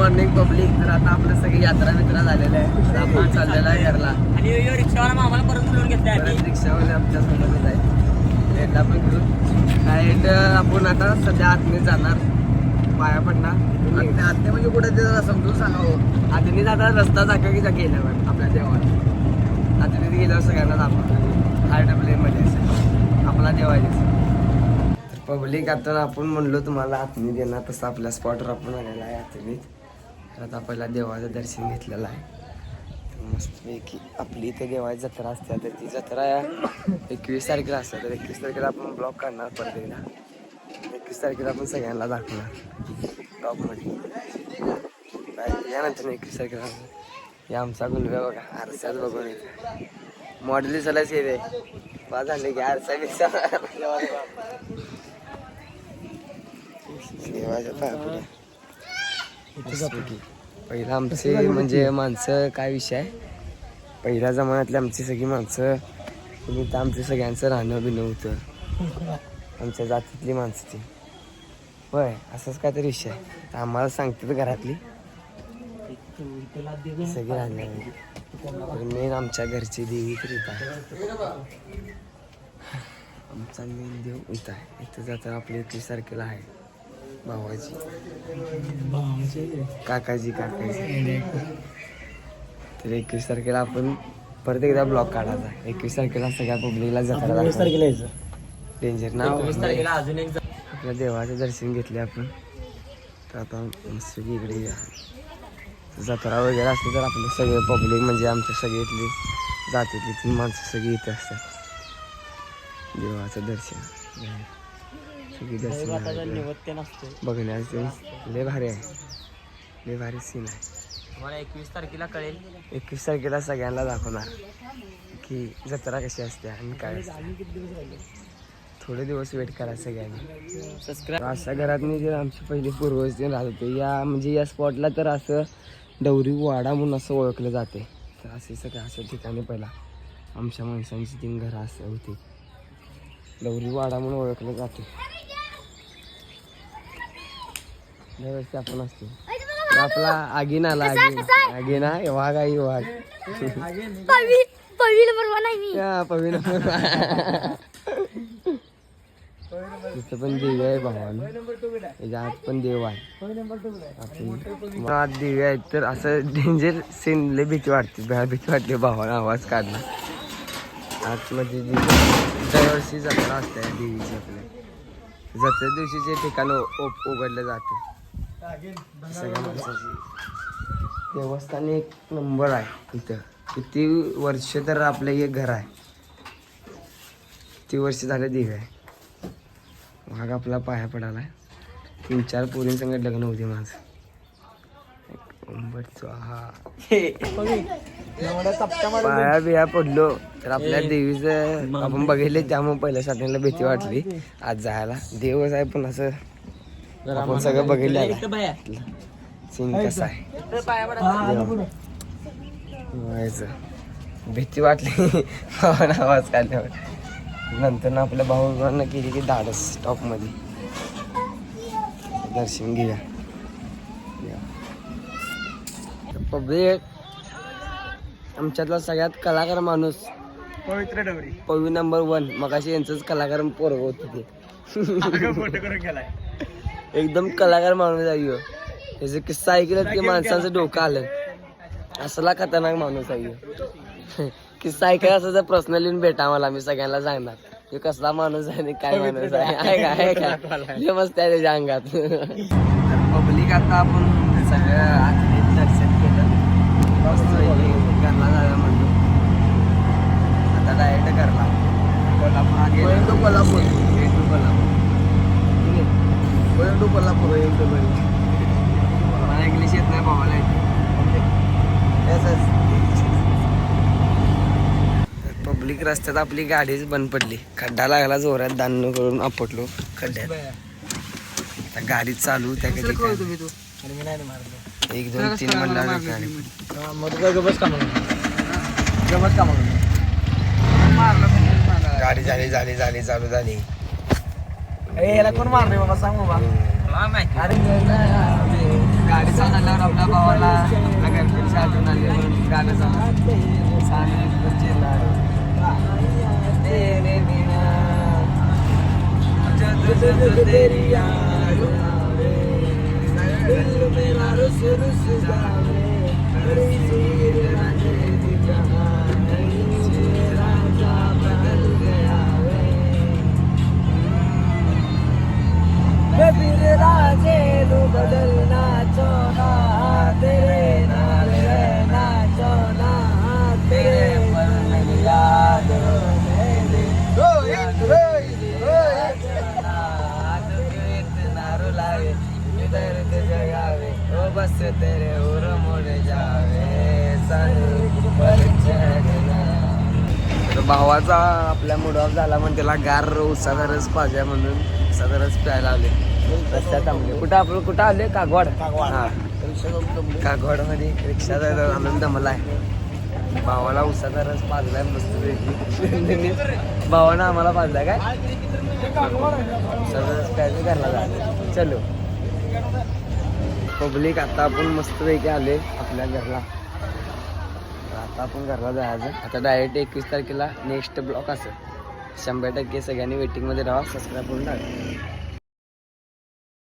Morning public. तर आता आपलं सगळी यात्रा मित्रा झालेलं आहे. तर आपण चाललेला आहे घरला. आणि रिक्षावाला आम्हाला परत बोलून घेतलाय. परत रिक्षावाले आमच्या सोबतच आहे. भेटला पण घेऊन डायरेक्ट आपण आता सध्या आतमध्ये जाणार, पाया पडणार. आतने म्हणजे कुठे ते समजून सांगावं. आतने आता रस्ता जागा गेल्यावर आपल्या देवाला आतने गेल्यावर सगळ्यांना दाखवतो हार्ट प्लेनमध्ये आपला देवायचं. तर पब्लिक आता आपण म्हणलो तुम्हाला आतने देणार, तसं आपल्या स्पॉटवर आपण आलेला आहे आतने. तर आता पहिला देवाचं दर्शन घेतलेलं आहे. मस्तपैकी आपली इथे देवाची जत्रा असते. तर ती जत्रा 21 तारखेला असते. तर 21 तारखेला आपण ब्लॉग काढणार परत एकदा. 21 तारखेला आपण सगळ्यांना दाखवणार ब्लॉगमध्ये. यानंतर 21 तारखेला हे आमचा गुलव्या बघा आरसाच बघून येते. मॉडेल चलाच येते पाच झाले की आरसा बिरसा देवाच्या पाया पुढे. पहिला आमचे म्हणजे माणसं काय विषय आहे, पहिल्या जमान्यातली आमची सगळी माणसं तर आमचं सगळ्यांचं राहणं बिणं होतं. आमच्या जातीतली माणसं ती होय असंच काहीतरी विषय आहे. तर आम्हाला सांगते घरातली सगळी राहणार. मेन आमच्या घरची देवी तर इथं आहे. आमचा मेन देव इथं आहे. इथं जाता आपली 21 तारखेला आहे भावाची काकाजी. तर 21 तारखेला आपण परत एकदा ब्लॉग काढायचा. 21 तारखेला सगळ्या पब्लिकला जत्रा यायचं. डेंजर नाव. अजून एक आपल्या देवाचं दर्शन घेतले आपण. तर आता मस्त इकडे जत्रा वगैरे असते तर आपले सगळे पब्लिक म्हणजे आमच्या सगळी इथली जातीतली माणसं सगळी इथे असतात. देवाचं दर्शन सगळी दर्शन बघण्याचं लय भारी आहे. लय भारी सीन आहे. मला 21 तारखेला कळेल. 21 तारखेला सगळ्यांना दाखवणार की जत्रा कशी असते आणि काय असते. थोडे दिवस वेट करा सगळ्यांनी. सबस्क्राईब. अशा घरातनी जे आमचे पहिले पूर्वज ते राहत होते या म्हणजे या स्पॉटला तर असं डवरी वाडा म्हणून असं ओळखलं जाते. तर असे सगळ्या अशा ठिकाणी पहिला आमच्या माणसांची 3 घरं असं होती. डवरी वाडा म्हणून ओळखलं जाते. दरवर्षी आपण असतो. आपला आगीन आला. आगीन आहे वाघ आहे वाघ पवीन. तिथं पण देवी आहे भावाला. त्याच्या आत पण देव आहे. आपण आत देवी आहेत. तर असं डेंजर सीन लय भीती वाटते. भीती वाटते भावाला आवाज काढला. आतमध्ये दरवर्षी जत्रा असते देवीची. आपल्या जत्रे दिवशीचे ठिकाण उघडलं जाते सगळ्या माणसाची. देवस्थान एक नंबर आहे इथं. किती वर्ष तर आपलं हे घर आहे. किती वर्ष झालं देवी आहे. वाघ आपला पाया पडायला. 3-4 पोरींसंग लग्न होते माझं. पाया बिया पडलो तर आपल्या देवीचं आपण बघितले त्यामुळे पहिल्या स्टार्टिंगला भीती वाटली आज जायला. देवच आहे पण असं आपण सगळं बघितलं सीन कसा आहे. भीती वाटली आवाज काढल्यावर. नंतर ना आपल्या भाऊबांना केली की धाडस टॉपमध्ये दर्शन घेऊया. पब्लिक आमच्यातला सगळ्यात कलाकार माणूस पवित्र डवरी पवी नंबर 1. मगाशी यांचंच कलाकार पोरग होत ते. एकदम कलाकार माणूस आहे. त्याचा किस्सा ऐकलं की माणसाचं डोकं आलं. असला खतरनाक माणूस आहे. किस्सा ऐकायला असं तर पर्सनली भेटा मला. मी सगळ्यांना सांगणार हे कसला माणूस आहे काय माणूस आहे काय मस्त आहे त्याच्या अंगात. पब्लिक आता आपण सगळं दर्शन केलं. घरला जायला म्हणतो. आता डायरेक्ट घरला. कोल्हापूर मला इंग्लिश येत नाही भावाला येते. पब्लिक रस्त्यात आपली गाडीच बंद पडली. खड्डा लागला जोरात. दान करून आपटलो खड्ड्यात. आता गाडी चालू त्या कधी 1 2 3 म्हणला गाडी झाली चालू झाली. याला कोण मारले बाबा सांग बाबा. गाडी सण आल्यावर आपल्या भावाला आपल्या गणपतीच्या आठवण आली म्हणून गाणं चालू सांगलीचे लाडू तेरे बिना जब तेरी याद आवे दिल मेरा रुस रुस जावे तस्वीर राजे दी कहानी राजा बदल गया वे फिर राजे रू बदलना चोना तेरे नाल रहना चोना तेरे पर मेरी याद मेरे दर्द जगावे ओ बस तेरे उर मोड जावे तर भावाचा आपल्या मूड ऑफ झाला म्हणून त्याला गार उसाचा रस पाहिजे म्हणून उसाचा रस प्यायला आले रस्त्यात थांबले कुठं आले कागवाड हा कागवाड मध्ये रिक्षाचा आनंद मला आहे भावाला उसाचा रस पाजलाय मस्त भावानं आम्हाला पाजलाय काय उसाचा रस प्यायचं घरला जा चलो पब्लिक आता आपण मस्तपैकी आले आपल्या घरला आता आपण घरला जायचं आता डायरेक्ट 21 तारखेला नेक्स्ट ब्लॉक असेल 100% सगळ्यांनी वेटिंगमध्ये राहा सबस्क्राईब करून टाका